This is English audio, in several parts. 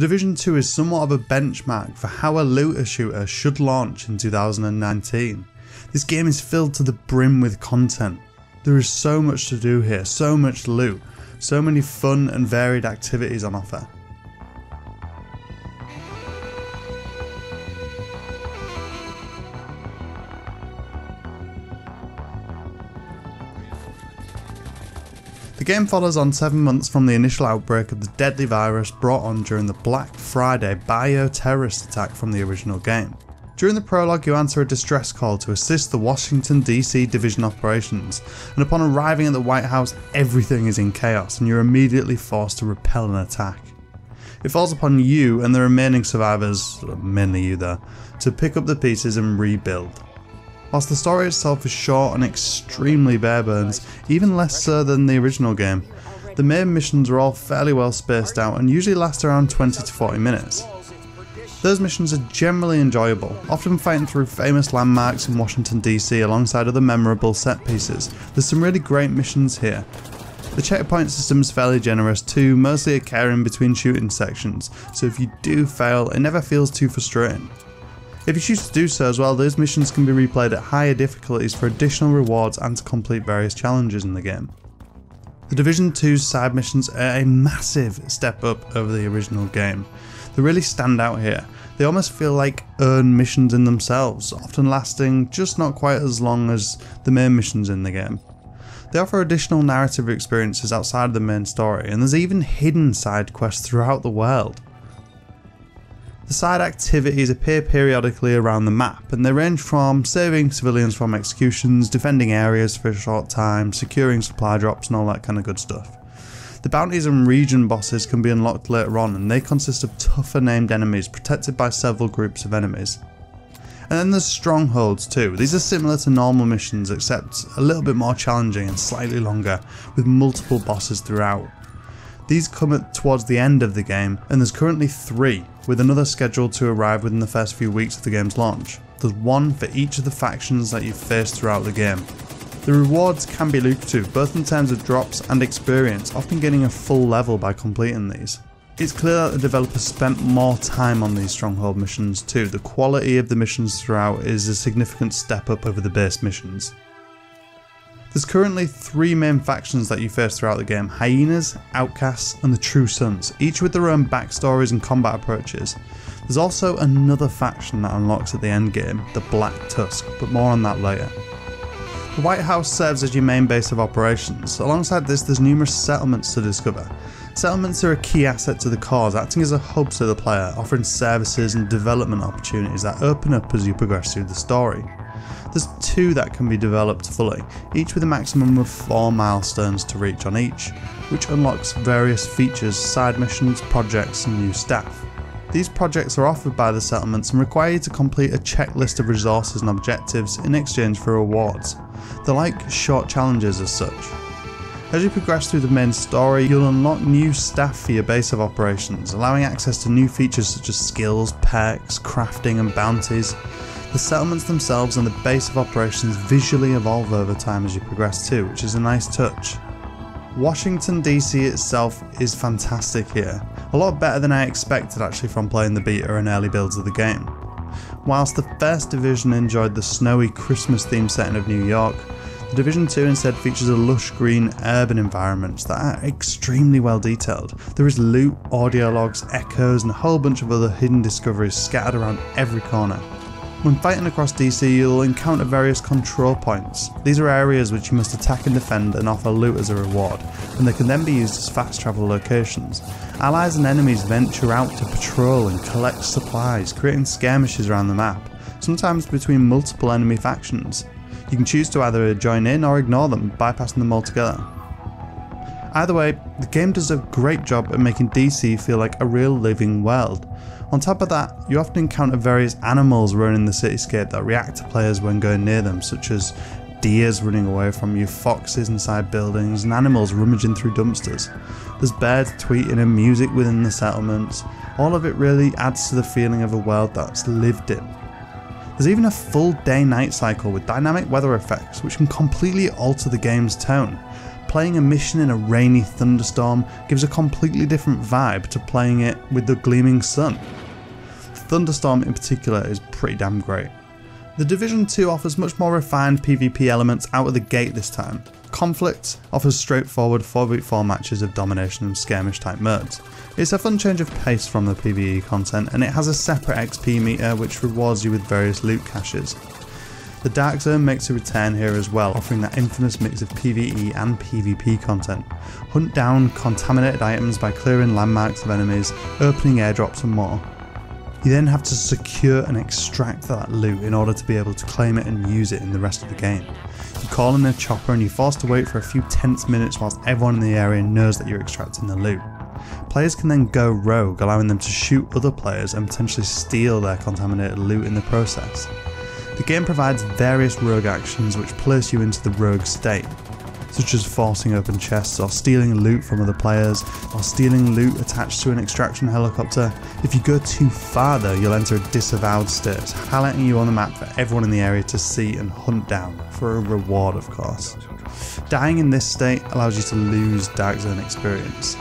The Division 2 is somewhat of a benchmark for how a looter shooter should launch in 2019. This game is filled to the brim with content. There is so much to do here, so much loot, so many fun and varied activities on offer. The game follows on 7 months from the initial outbreak of the deadly virus brought on during the Black Friday bio-terrorist attack from the original game. During the prologue, you answer a distress call to assist the Washington DC Division operations, and upon arriving at the White House, everything is in chaos and you're immediately forced to repel an attack. It falls upon you and the remaining survivors, mainly you there, to pick up the pieces and rebuild. Whilst the story itself is short and extremely bare bones, even less so than the original game, the main missions are all fairly well spaced out and usually last around 20 to 40 minutes. Those missions are generally enjoyable, often fighting through famous landmarks in Washington DC alongside other memorable set pieces. There's some really great missions here. The checkpoint system is fairly generous too, mostly occurring between shooting sections, so if you do fail, it never feels too frustrating. If you choose to do so as well, those missions can be replayed at higher difficulties for additional rewards and to complete various challenges in the game. The Division 2's side missions are a massive step up over the original game. They really stand out here. They almost feel like earned missions in themselves, often lasting just not quite as long as the main missions in the game. They offer additional narrative experiences outside of the main story, and there's even hidden side quests throughout the world. The side activities appear periodically around the map, and they range from saving civilians from executions, defending areas for a short time, securing supply drops and all that kind of good stuff. The bounties and region bosses can be unlocked later on, and they consist of tougher named enemies protected by several groups of enemies. And then there's strongholds too. These are similar to normal missions except a little bit more challenging and slightly longer, with multiple bosses throughout. These come towards the end of the game, and there's currently 3, with another scheduled to arrive within the first few weeks of the game's launch. There's one for each of the factions that you've faced throughout the game. The rewards can be lucrative, both in terms of drops and experience, often getting a full level by completing these. It's clear that the developers spent more time on these stronghold missions too. The quality of the missions throughout is a significant step up over the base missions. There's currently 3 main factions that you face throughout the game: Hyenas, Outcasts and the True Sons, each with their own backstories and combat approaches. There's also another faction that unlocks at the end game, the Black Tusk, but more on that later. The White House serves as your main base of operations. Alongside this, there's numerous settlements to discover. Settlements are a key asset to the cause, acting as a hub to the player, offering services and development opportunities that open up as you progress through the story. There's 2 that can be developed fully, each with a maximum of 4 milestones to reach on each, which unlocks various features, side missions, projects and new staff. These projects are offered by the settlements and require you to complete a checklist of resources and objectives in exchange for rewards. They're like short challenges as such. As you progress through the main story, you'll unlock new staff for your base of operations, allowing access to new features such as skills, perks, crafting and bounties. The settlements themselves and the base of operations visually evolve over time as you progress too, which is a nice touch. Washington DC itself is fantastic here, a lot better than I expected actually from playing the beta and early builds of the game. Whilst the first Division enjoyed the snowy Christmas themed setting of New York, the Division 2 instead features a lush green urban environments that are extremely well detailed. There is loot, audio logs, echoes and a whole bunch of other hidden discoveries scattered around every corner. When fighting across DC, you'll encounter various control points. These are areas which you must attack and defend and offer loot as a reward, and they can then be used as fast travel locations. Allies and enemies venture out to patrol and collect supplies, creating skirmishes around the map, sometimes between multiple enemy factions. You can choose to either join in or ignore them, bypassing them altogether. Either way, the game does a great job at making DC feel like a real living world. On top of that, you often encounter various animals roaming the cityscape that react to players when going near them, such as deers running away from you, foxes inside buildings, and animals rummaging through dumpsters. There's birds tweeting and music within the settlements. All of it really adds to the feeling of a world that's lived in. There's even a full day-night cycle with dynamic weather effects which can completely alter the game's tone. playing a mission in a rainy thunderstorm gives a completely different vibe to playing it with the gleaming sun. Thunderstorm in particular is pretty damn great. The Division 2 offers much more refined PvP elements out of the gate this time. Conflict offers straightforward 4v4 matches of domination and skirmish type modes. It's a fun change of pace from the PvE content, and it has a separate XP meter which rewards you with various loot caches. The Dark Zone makes a return here as well, offering that infamous mix of PvE and PvP content. Hunt down contaminated items by clearing landmarks of enemies, opening airdrops and more. You then have to secure and extract that loot in order to be able to claim it and use it in the rest of the game. You call in a chopper and you're forced to wait for a few tense minutes whilst everyone in the area knows that you're extracting the loot. Players can then go rogue, allowing them to shoot other players and potentially steal their contaminated loot in the process. The game provides various rogue actions which place you into the rogue state, such as forcing open chests or stealing loot from other players, or stealing loot attached to an extraction helicopter. If you go too far though, you'll enter a disavowed state, highlighting you on the map for everyone in the area to see and hunt down, for a reward of course. Dying in this state allows you to lose Dark Zone experience.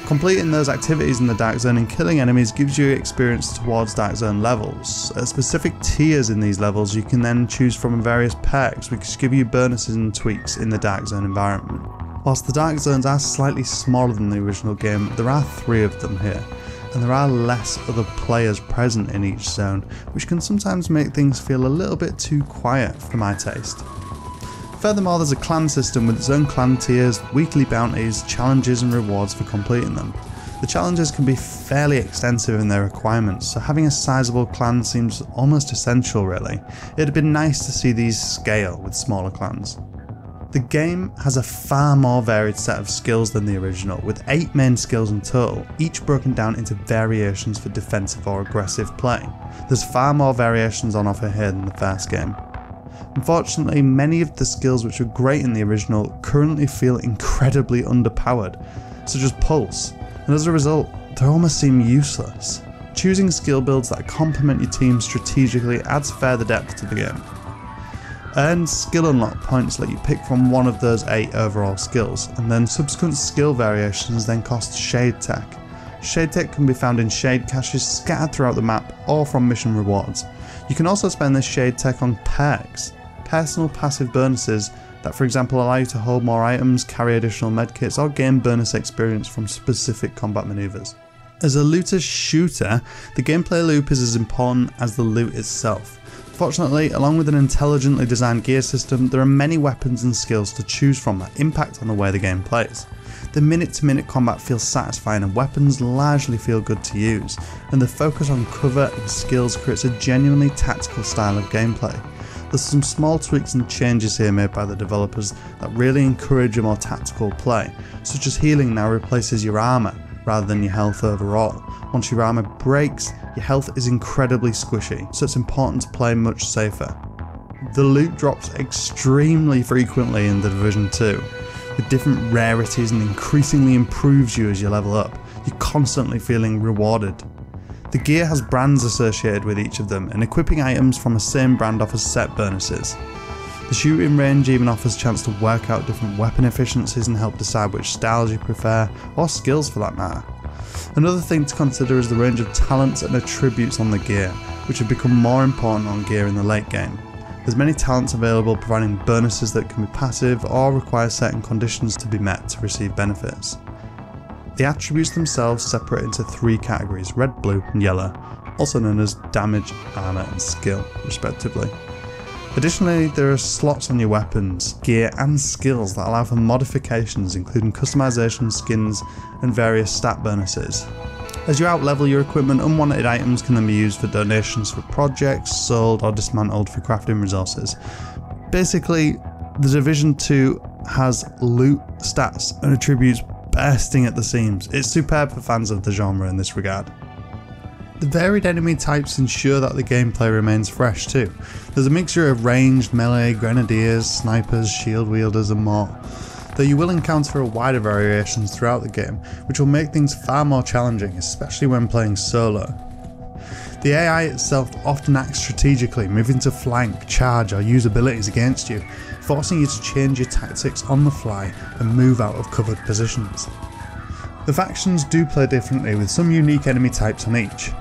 Completing those activities in the Dark Zone and killing enemies gives you experience towards Dark Zone levels. At specific tiers in these levels you can then choose from various perks which give you bonuses and tweaks in the Dark Zone environment. Whilst the Dark Zones are slightly smaller than the original game, there are 3 of them here, and there are less other players present in each zone, which can sometimes make things feel a little bit too quiet for my taste. Furthermore, there's a clan system with its own clan tiers, weekly bounties, challenges and rewards for completing them. The challenges can be fairly extensive in their requirements, so having a sizable clan seems almost essential really. It'd have been nice to see these scale with smaller clans. The game has a far more varied set of skills than the original, with 8 main skills in total, each broken down into variations for defensive or aggressive play. There's far more variations on offer here than the first game. Unfortunately, many of the skills which were great in the original currently feel incredibly underpowered, such as Pulse, and as a result, they almost seem useless. Choosing skill builds that complement your team strategically adds further depth to the game. Earned skill unlock points let you pick from one of those 8 overall skills, and then subsequent skill variations then cost Shade Tech. Shade Tech can be found in shade caches scattered throughout the map or from mission rewards. You can also spend this Shade Tech on perks, personal passive bonuses that for example allow you to hold more items, carry additional medkits or gain bonus experience from specific combat maneuvers. As a looter shooter, the gameplay loop is as important as the loot itself. Fortunately, along with an intelligently designed gear system, there are many weapons and skills to choose from that impact on the way the game plays. The minute-to-minute combat feels satisfying and weapons largely feel good to use, and the focus on cover and skills creates a genuinely tactical style of gameplay. There's some small tweaks and changes here made by the developers that really encourage a more tactical play, such as healing now replaces your armour rather than your health overall. Once your armour breaks, your health is incredibly squishy, so it's important to play much safer. The loot drops extremely frequently in the Division 2, with different rarities and increasingly improves you as you level up. You're constantly feeling rewarded. The gear has brands associated with each of them, and equipping items from the same brand offers set bonuses. The shooting range even offers a chance to work out different weapon efficiencies and help decide which styles you prefer, or skills for that matter. Another thing to consider is the range of talents and attributes on the gear, which have become more important on gear in the late game. There's many talents available providing bonuses that can be passive or require certain conditions to be met to receive benefits. The attributes themselves separate into 3 categories, red, blue and yellow, also known as damage, armour and skill respectively. Additionally, there are slots on your weapons, gear and skills that allow for modifications including customization, skins and various stat bonuses. As you outlevel your equipment, unwanted items can then be used for donations for projects, sold or dismantled for crafting resources. Basically, the Division 2 has loot, stats and attributes bursting at the seams. It's superb for fans of the genre in this regard. The varied enemy types ensure that the gameplay remains fresh too. There's a mixture of ranged, melee, grenadiers, snipers, shield wielders and more, though you will encounter a wider variations throughout the game, which will make things far more challenging, especially when playing solo. The AI itself often acts strategically, moving to flank, charge or use abilities against you, forcing you to change your tactics on the fly and move out of covered positions. The factions do play differently, with some unique enemy types on each.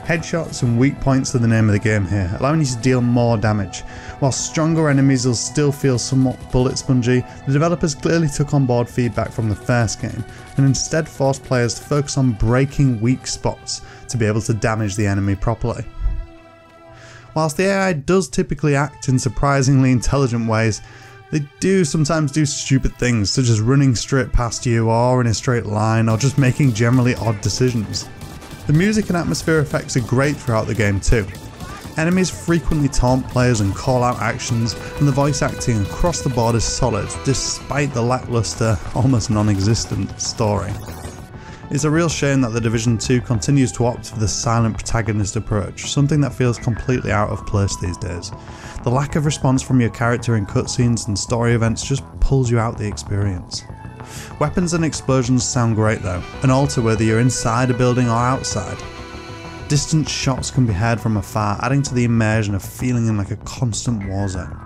Headshots and weak points are the name of the game here, allowing you to deal more damage. While stronger enemies will still feel somewhat bullet spongy, the developers clearly took on board feedback from the first game and instead forced players to focus on breaking weak spots to be able to damage the enemy properly. Whilst the AI does typically act in surprisingly intelligent ways, they do sometimes do stupid things, such as running straight past you or in a straight line, or just making generally odd decisions. The music and atmosphere effects are great throughout the game too. Enemies frequently taunt players and call out actions, and the voice acting across the board is solid despite the lackluster, almost non-existent story. It's a real shame that The Division 2 continues to opt for the silent protagonist approach, something that feels completely out of place these days. The lack of response from your character in cutscenes and story events just pulls you out the experience. Weapons and explosions sound great though, and alter whether you're inside a building or outside. Distant shots can be heard from afar, adding to the immersion of feeling in like a constant war zone.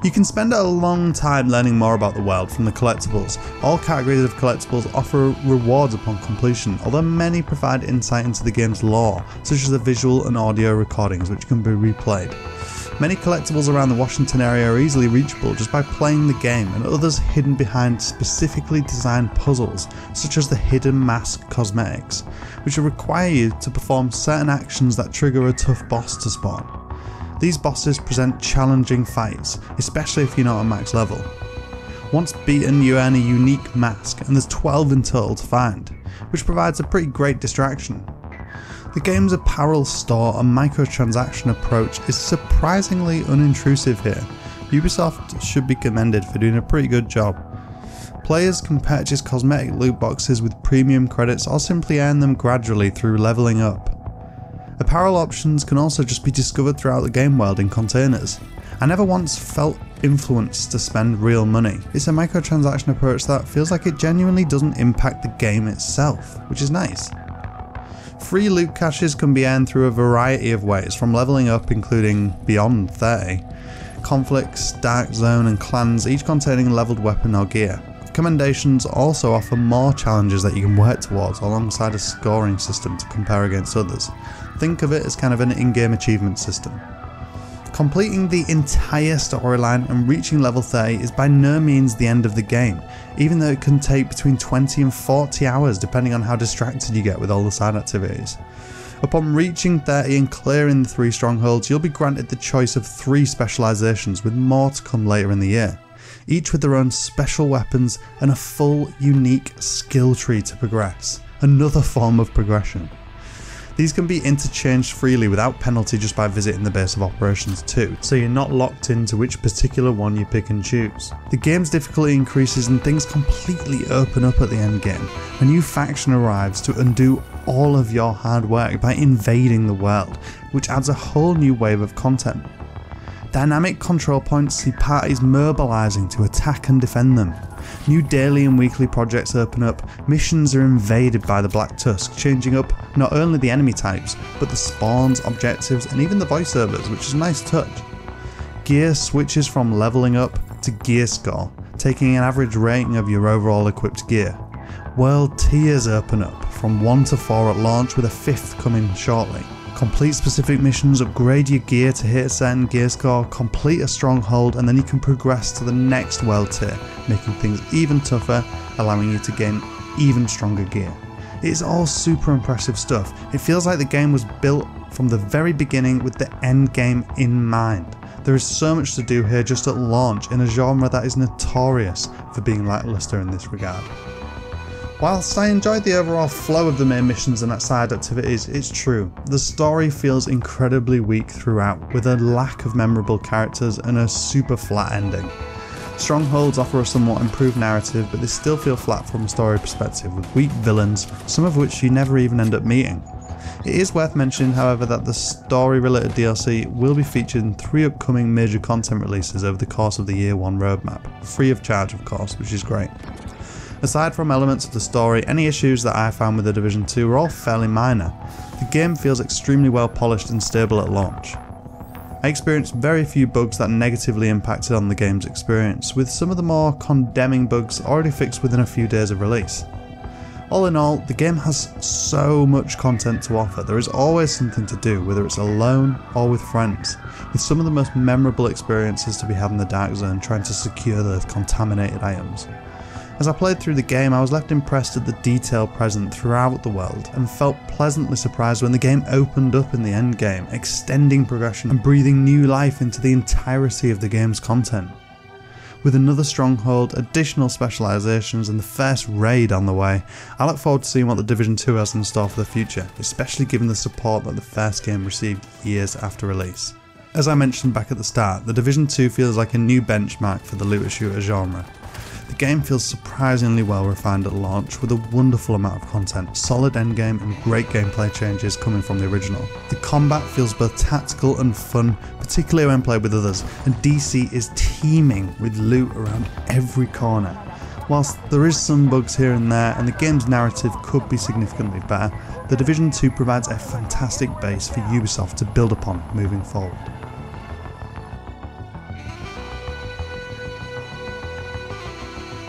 You can spend a long time learning more about the world from the collectibles. All categories of collectibles offer rewards upon completion, although many provide insight into the game's lore, such as the visual and audio recordings which can be replayed. Many collectibles around the Washington area are easily reachable just by playing the game, and others hidden behind specifically designed puzzles, such as the hidden mask cosmetics, which will require you to perform certain actions that trigger a tough boss to spawn. These bosses present challenging fights, especially if you're not at max level. Once beaten, you earn a unique mask, and there's 12 in total to find, which provides a pretty great distraction. The game's apparel store and microtransaction approach is surprisingly unintrusive here. Ubisoft should be commended for doing a pretty good job. Players can purchase cosmetic loot boxes with premium credits or simply earn them gradually through leveling up. Apparel options can also just be discovered throughout the game world in containers. I never once felt influenced to spend real money. It's a microtransaction approach that feels like it genuinely doesn't impact the game itself, which is nice. Free loot caches can be earned through a variety of ways, from leveling up including Beyond 30, Conflicts, Dark Zone and Clans, each containing a leveled weapon or gear. Commendations also offer more challenges that you can work towards alongside a scoring system to compare against others. Think of it as kind of an in-game achievement system. Completing the entire storyline and reaching level 30 is by no means the end of the game, even though it can take between 20 and 40 hours depending on how distracted you get with all the side activities. Upon reaching 30 and clearing the 3 strongholds, you'll be granted the choice of 3 specialisations, with more to come later in the year, each with their own special weapons and a full unique skill tree to progress, another form of progression. These can be interchanged freely without penalty just by visiting the base of operations too, so you're not locked into which particular one you pick and choose. The game's difficulty increases and things completely open up at the end game. A new faction arrives to undo all of your hard work by invading the world, which adds a whole new wave of content. Dynamic control points see parties mobilising to attack and defend them. New daily and weekly projects open up, missions are invaded by the Black Tusk, changing up not only the enemy types, but the spawns, objectives and even the voiceovers, which is a nice touch. Gear switches from levelling up to gear score, taking an average rating of your overall equipped gear. World tiers open up, from 1 to 4 at launch, with a 5th coming shortly. Complete specific missions, upgrade your gear to hit a certain gear score, complete a stronghold, and then you can progress to the next world tier, making things even tougher, allowing you to gain even stronger gear. It is all super impressive stuff. It feels like the game was built from the very beginning with the end game in mind. There is so much to do here just at launch in a genre that is notorious for being lackluster in this regard. Whilst I enjoyed the overall flow of the main missions and side activities, it's true, the story feels incredibly weak throughout, with a lack of memorable characters and a super flat ending. Strongholds offer a somewhat improved narrative, but they still feel flat from a story perspective, with weak villains, some of which you never even end up meeting. It is worth mentioning, however, that the story-related DLC will be featured in 3 upcoming major content releases over the course of the Year 1 roadmap, free of charge of course, which is great. Aside from elements of the story, any issues that I found with The Division 2 were all fairly minor. The game feels extremely well polished and stable at launch. I experienced very few bugs that negatively impacted on the game's experience, with some of the more condemning bugs already fixed within a few days of release. All in all, the game has so much content to offer. There is always something to do, whether it's alone or with friends, with some of the most memorable experiences to be had in the Dark Zone trying to secure those contaminated items. As I played through the game, I was left impressed at the detail present throughout the world and felt pleasantly surprised when the game opened up in the endgame, extending progression and breathing new life into the entirety of the game's content. With another stronghold, additional specialisations and the first raid on the way, I look forward to seeing what The Division 2 has in store for the future, especially given the support that the first game received years after release. As I mentioned back at the start, The Division 2 feels like a new benchmark for the looter shooter genre. The game feels surprisingly well refined at launch, with a wonderful amount of content, solid endgame and great gameplay changes coming from the original. The combat feels both tactical and fun, particularly when played with others, and DC is teeming with loot around every corner. Whilst there is some bugs here and there and the game's narrative could be significantly better, The Division 2 provides a fantastic base for Ubisoft to build upon moving forward.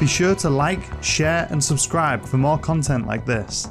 Be sure to like, share and subscribe for more content like this.